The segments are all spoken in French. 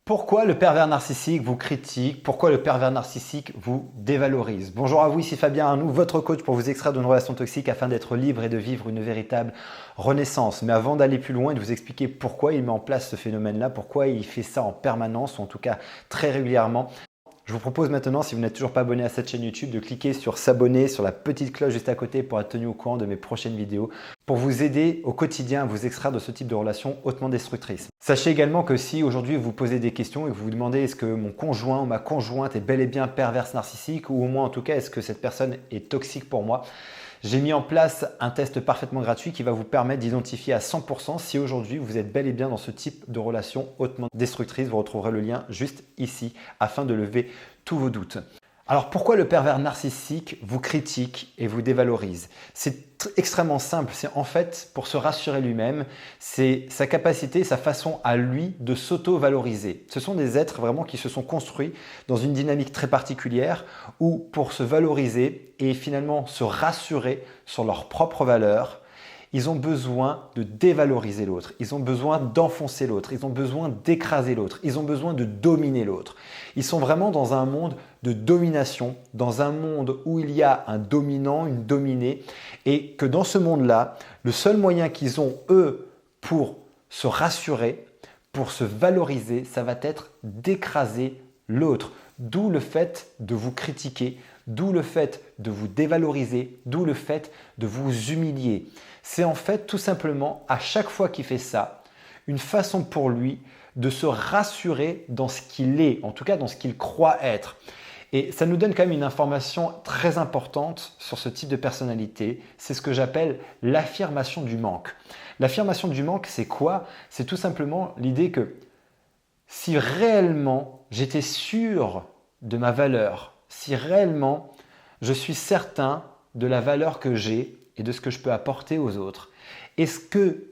Pourquoi le pervers narcissique vous critique? Pourquoi le pervers narcissique vous dévalorise? Bonjour à vous, ici Fabien Arnoux, votre coach pour vous extraire d'une relation toxique afin d'être libre et de vivre une véritable renaissance. Mais avant d'aller plus loin et de vous expliquer pourquoi il met en place ce phénomène-là, pourquoi il fait ça en permanence ou en tout cas très régulièrement, je vous propose maintenant, si vous n'êtes toujours pas abonné à cette chaîne YouTube, de cliquer sur s'abonner, sur la petite cloche juste à côté pour être tenu au courant de mes prochaines vidéos, pour vous aider au quotidien à vous extraire de ce type de relations hautement destructrices. Sachez également que si aujourd'hui vous posez des questions et que vous vous demandez est-ce que mon conjoint ou ma conjointe est bel et bien perverse narcissique ou au moins en tout cas est-ce que cette personne est toxique pour moi, j'ai mis en place un test parfaitement gratuit qui va vous permettre d'identifier à 100% si aujourd'hui vous êtes bel et bien dans ce type de relation hautement destructrice. Vous retrouverez le lien juste ici afin de lever tous vos doutes. Alors pourquoi le pervers narcissique vous critique et vous dévalorise? C'est extrêmement simple, c'est en fait pour se rassurer lui-même, c'est sa capacité, sa façon à lui de s'auto-valoriser. Ce sont des êtres vraiment qui se sont construits dans une dynamique très particulière où pour se valoriser et finalement se rassurer sur leurs propres valeurs, ils ont besoin de dévaloriser l'autre, ils ont besoin d'enfoncer l'autre, ils ont besoin d'écraser l'autre, ils ont besoin de dominer l'autre. Ils sont vraiment dans un monde de domination, dans un monde où il y a un dominant, une dominée, et que dans ce monde-là, le seul moyen qu'ils ont, eux, pour se rassurer, pour se valoriser, ça va être d'écraser l'autre. D'où le fait de vous critiquer, d'où le fait de vous dévaloriser, d'où le fait de vous humilier. C'est en fait tout simplement, à chaque fois qu'il fait ça, une façon pour lui de se rassurer dans ce qu'il est, en tout cas dans ce qu'il croit être. Et ça nous donne quand même une information très importante sur ce type de personnalité. C'est ce que j'appelle l'affirmation du manque. L'affirmation du manque, c'est quoi? C'est tout simplement l'idée que si réellement j'étais sûr de ma valeur, si réellement je suis certain de la valeur que j'ai et de ce que je peux apporter aux autres, est-ce que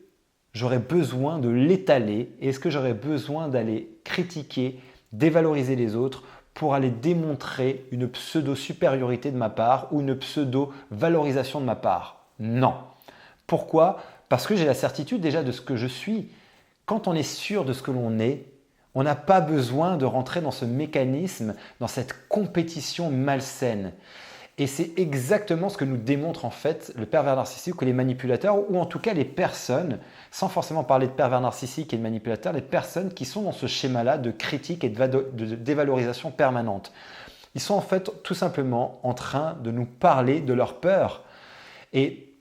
j'aurais besoin de l'étaler? Est-ce que j'aurais besoin d'aller critiquer, dévaloriser les autres pour aller démontrer une pseudo-supériorité de ma part ou une pseudo-valorisation de ma part? Non. Pourquoi? Parce que j'ai la certitude déjà de ce que je suis. Quand on est sûr de ce que l'on est, on n'a pas besoin de rentrer dans ce mécanisme, dans cette compétition malsaine. Et c'est exactement ce que nous démontrent en fait le pervers narcissique ou les manipulateurs, ou en tout cas les personnes, sans forcément parler de pervers narcissique et de manipulateurs, les personnes qui sont dans ce schéma-là de critique et de dévalorisation permanente. Ils sont en fait tout simplement en train de nous parler de leur peur. Et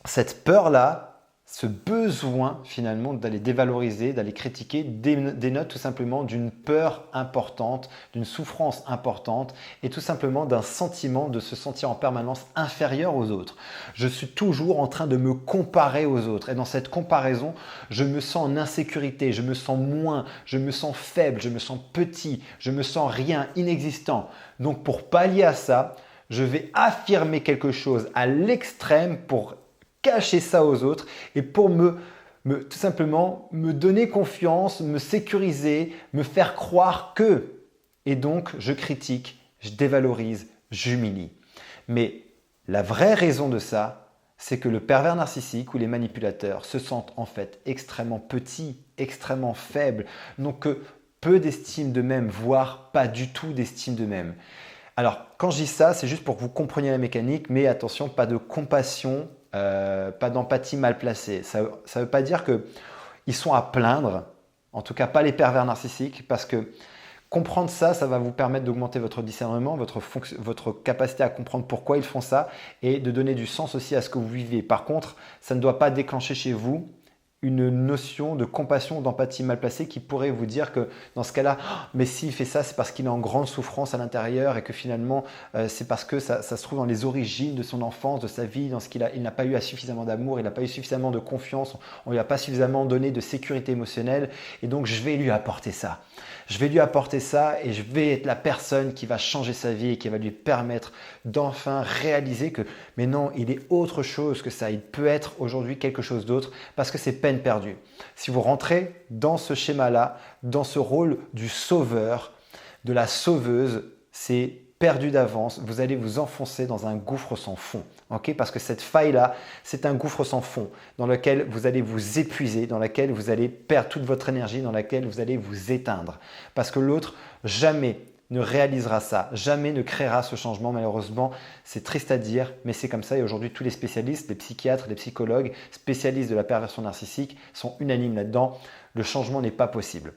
cette peur-là, ce besoin finalement d'aller dévaloriser, d'aller critiquer, dénote tout simplement d'une peur importante, d'une souffrance importante et tout simplement d'un sentiment de se sentir en permanence inférieur aux autres. Je suis toujours en train de me comparer aux autres et dans cette comparaison, je me sens en insécurité, je me sens moins, je me sens faible, je me sens petit, je me sens rien, inexistant. Donc pour pallier à ça, je vais affirmer quelque chose à l'extrême pour cacher ça aux autres et pour tout simplement me donner confiance, me sécuriser, me faire croire que. Et donc, je critique, je dévalorise, j'humilie. Mais la vraie raison de ça, c'est que le pervers narcissique ou les manipulateurs se sentent en fait extrêmement petits, extrêmement faibles, n'ont que peu d'estime d'eux-mêmes, voire pas du tout d'estime d'eux-mêmes. Alors, quand je dis ça, c'est juste pour que vous compreniez la mécanique, mais attention, pas de compassion, pas d'empathie mal placée. Ça ne veut pas dire qu'ils sont à plaindre, en tout cas pas les pervers narcissiques, parce que comprendre ça, ça va vous permettre d'augmenter votre discernement, votre capacité à comprendre pourquoi ils font ça et de donner du sens aussi à ce que vous vivez. Par contre, ça ne doit pas déclencher chez vous une notion de compassion ou d'empathie mal placée qui pourrait vous dire que dans ce cas-là, oh, mais s'il fait ça, c'est parce qu'il est en grande souffrance à l'intérieur et que finalement, c'est parce que ça se trouve dans les origines de son enfance, de sa vie, dans ce il n'a pas eu suffisamment d'amour, il n'a pas eu suffisamment de confiance, on ne lui a pas suffisamment donné de sécurité émotionnelle et donc je vais lui apporter ça. Je vais lui apporter ça et je vais être la personne qui va changer sa vie et qui va lui permettre d'enfin réaliser que, mais non, il est autre chose que ça. Il peut être aujourd'hui quelque chose d'autre parce que c'est peine perdue. Si vous rentrez dans ce schéma-là, dans ce rôle du sauveur, de la sauveuse, c'est perdu d'avance, vous allez vous enfoncer dans un gouffre sans fond. Okay, parce que cette faille-là, c'est un gouffre sans fond dans lequel vous allez vous épuiser, dans lequel vous allez perdre toute votre énergie, dans lequel vous allez vous éteindre. Parce que l'autre, jamais ne réalisera ça, jamais ne créera ce changement. Malheureusement, c'est triste à dire, mais c'est comme ça. Et aujourd'hui, tous les spécialistes, les psychiatres, les psychologues, spécialistes de la perversion narcissique sont unanimes là-dedans. Le changement n'est pas possible.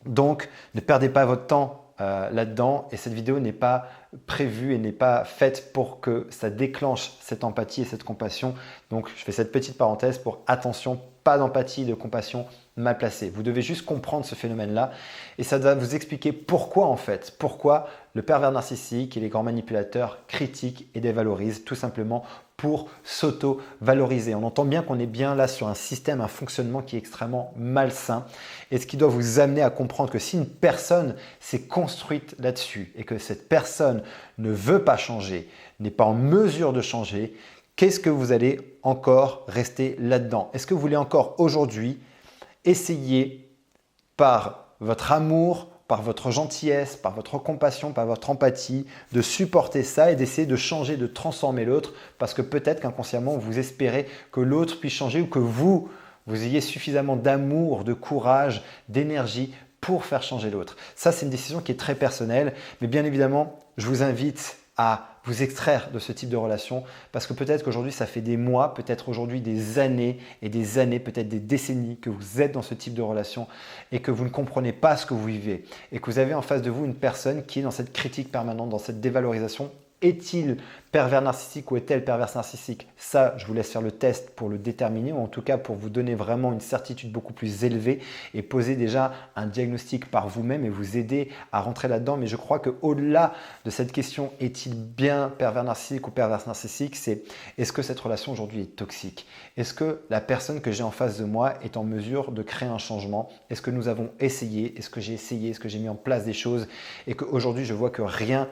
Donc, ne perdez pas votre temps là-dedans, et cette vidéo n'est pas prévue et n'est pas faite pour que ça déclenche cette empathie et cette compassion. Donc je fais cette petite parenthèse pour attention, pas d'empathie, de compassion mal placée. Vous devez juste comprendre ce phénomène-là et ça va vous expliquer pourquoi pourquoi le pervers narcissique et les grands manipulateurs critiquent et dévalorisent, tout simplement pour s'auto-valoriser. On entend bien qu'on est bien là sur un système, un fonctionnement qui est extrêmement malsain et ce qui doit vous amener à comprendre que si une personne s'est construite là-dessus et que cette personne ne veut pas changer, n'est pas en mesure de changer, qu'est-ce que vous allez encore rester là-dedans? Est-ce que vous voulez encore aujourd'hui essayer par votre amour, par votre gentillesse, par votre compassion, par votre empathie, de supporter ça et d'essayer de changer, de transformer l'autre parce que peut-être qu'inconsciemment, vous espérez que l'autre puisse changer ou que vous ayez suffisamment d'amour, de courage, d'énergie pour faire changer l'autre. Ça, c'est une décision qui est très personnelle, mais bien évidemment, je vous invite à vous extraire de ce type de relation parce que peut-être qu'aujourd'hui, ça fait des mois, peut-être aujourd'hui des années et des années, peut-être des décennies que vous êtes dans ce type de relation et que vous ne comprenez pas ce que vous vivez et que vous avez en face de vous une personne qui est dans cette critique permanente, dans cette dévalorisation. Est-il pervers narcissique ou est-elle perverse narcissique? Ça, je vous laisse faire le test pour le déterminer ou en tout cas pour vous donner vraiment une certitude beaucoup plus élevée et poser déjà un diagnostic par vous-même et vous aider à rentrer là-dedans. Mais je crois qu'au-delà de cette question, est-il bien pervers narcissique ou perverse narcissique, c'est est-ce que cette relation aujourd'hui est toxique? Est-ce que la personne que j'ai en face de moi est en mesure de créer un changement? Est-ce que nous avons essayé? Est-ce que j'ai essayé? Est-ce que j'ai mis en place des choses? Et qu'aujourd'hui, je vois que rien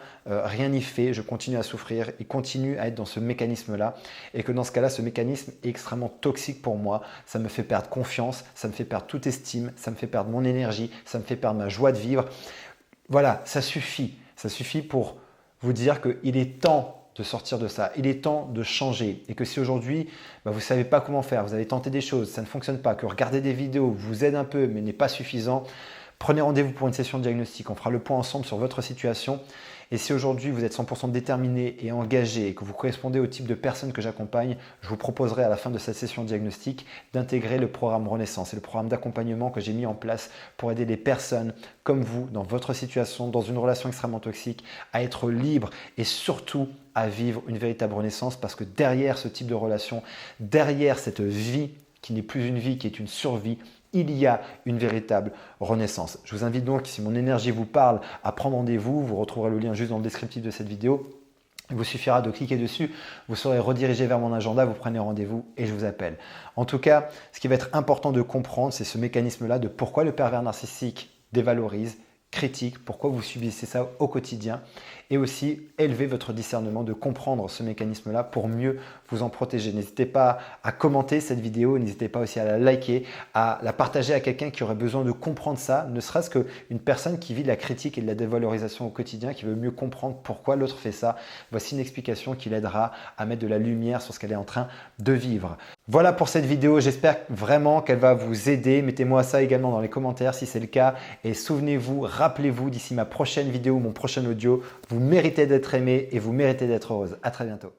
n'y fait, je continue à souffrir et continue à être dans ce mécanisme-là et que dans ce cas-là, ce mécanisme est extrêmement toxique pour moi. Ça me fait perdre confiance, ça me fait perdre toute estime, ça me fait perdre mon énergie, ça me fait perdre ma joie de vivre. Voilà, ça suffit. Ça suffit pour vous dire qu'il est temps de sortir de ça. Il est temps de changer et que si aujourd'hui, vous ne savez pas comment faire, vous avez tenté des choses, ça ne fonctionne pas, que regarder des vidéos vous aide un peu mais n'est pas suffisant, prenez rendez-vous pour une session de diagnostic. On fera le point ensemble sur votre situation. Et si aujourd'hui vous êtes 100% déterminé et engagé et que vous correspondez au type de personne que j'accompagne, je vous proposerai à la fin de cette session de diagnostic d'intégrer le programme Renaissance. C'est le programme d'accompagnement que j'ai mis en place pour aider les personnes comme vous, dans votre situation, dans une relation extrêmement toxique, à être libres et surtout à vivre une véritable renaissance parce que derrière ce type de relation, derrière cette vie qui n'est plus une vie, qui est une survie, il y a une véritable renaissance. Je vous invite donc, si mon énergie vous parle, à prendre rendez-vous. Vous retrouverez le lien juste dans le descriptif de cette vidéo. Il vous suffira de cliquer dessus, vous serez redirigé vers mon agenda, vous prenez rendez-vous et je vous appelle. En tout cas, ce qui va être important de comprendre, c'est ce mécanisme-là de pourquoi le pervers narcissique dévalorise, critique, pourquoi vous subissez ça au quotidien et aussi élever votre discernement de comprendre ce mécanisme-là pour mieux vous en protéger. N'hésitez pas à commenter cette vidéo, n'hésitez pas aussi à la liker, à la partager à quelqu'un qui aurait besoin de comprendre ça, ne serait-ce qu'une personne qui vit de la critique et de la dévalorisation au quotidien, qui veut mieux comprendre pourquoi l'autre fait ça. Voici une explication qui l'aidera à mettre de la lumière sur ce qu'elle est en train de vivre. Voilà pour cette vidéo, j'espère vraiment qu'elle va vous aider. Mettez-moi ça également dans les commentaires si c'est le cas. Et souvenez-vous, rappelez-vous d'ici ma prochaine vidéo, mon prochain audio, vous méritez d'être aimé et vous méritez d'être heureuse. À très bientôt.